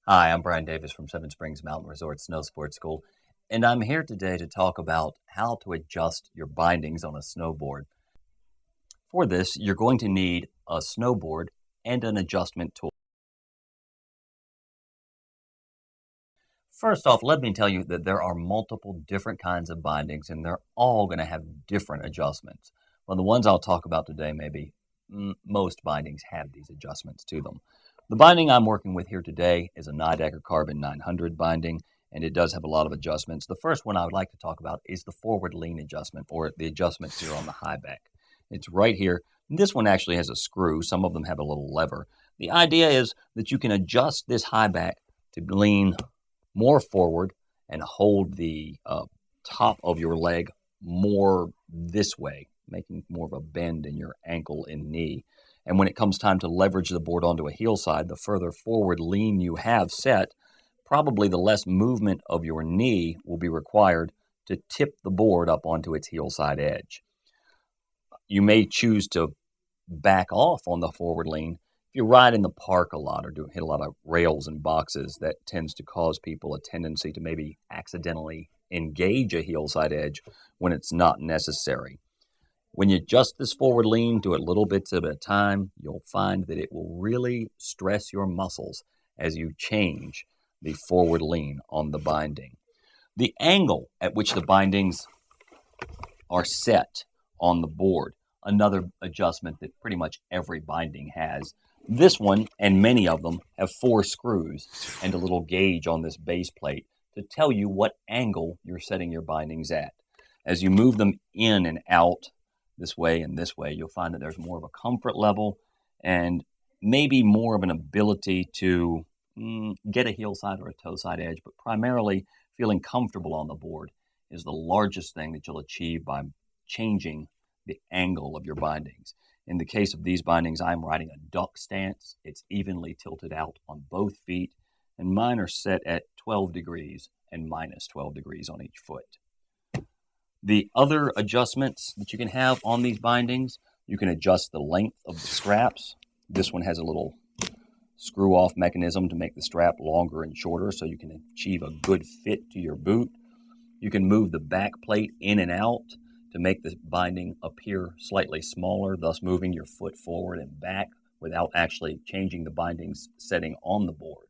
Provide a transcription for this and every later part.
Hi, I'm Brian Davis from Seven Springs Mountain Resort Snow Sports School, and I'm here today to talk about how to adjust your bindings on a snowboard. For this, you're going to need a snowboard and an adjustment tool. First off, let me tell you that there are multiple different kinds of bindings, and they're all going to have different adjustments. Well, the ones I'll talk about today, maybe most bindings have these adjustments to them. The binding I'm working with here today is a Nidecker Carbon 900 binding, and it does have a lot of adjustments. The first one I would like to talk about is the forward lean adjustment, or the adjustments here on the high back. It's right here. This one actually has a screw. Some of them have a little lever. The idea is that you can adjust this high back to lean more forward and hold the top of your leg more this way, making more of a bend in your ankle and knee. And when it comes time to leverage the board onto a heel side, the further forward lean you have set, probably the less movement of your knee will be required to tip the board up onto its heel side edge. You may choose to back off on the forward lean. If you ride in the park a lot or hit a lot of rails and boxes, that tends to cause people a tendency to maybe accidentally engage a heel side edge when it's not necessary. When you adjust this forward lean, do it little bits at a time, you'll find that it will really stress your muscles as you change the forward lean on the binding. The angle at which the bindings are set on the board, another adjustment that pretty much every binding has. This one, and many of them, have 4 screws and a little gauge on this base plate to tell you what angle you're setting your bindings at. As you move them in and out this way and this way, you'll find that there's more of a comfort level and maybe more of an ability to get a heel side or a toe side edge, but primarily feeling comfortable on the board is the largest thing that you'll achieve by changing the angle of your bindings. In the case of these bindings, I'm riding a duck stance. It's evenly tilted out on both feet, and mine are set at 12 degrees and minus 12 degrees on each foot. The other adjustments that you can have on these bindings, you can adjust the length of the straps. This one has a little screw-off mechanism to make the strap longer and shorter so you can achieve a good fit to your boot. You can move the back plate in and out to make the binding appear slightly smaller, thus moving your foot forward and back without actually changing the bindings setting on the board.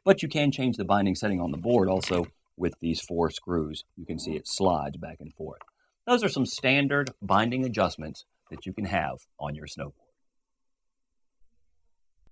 But you can change the binding setting on the board also with these 4 screws. You can see it slides back and forth. Those are some standard binding adjustments that you can have on your snowboard.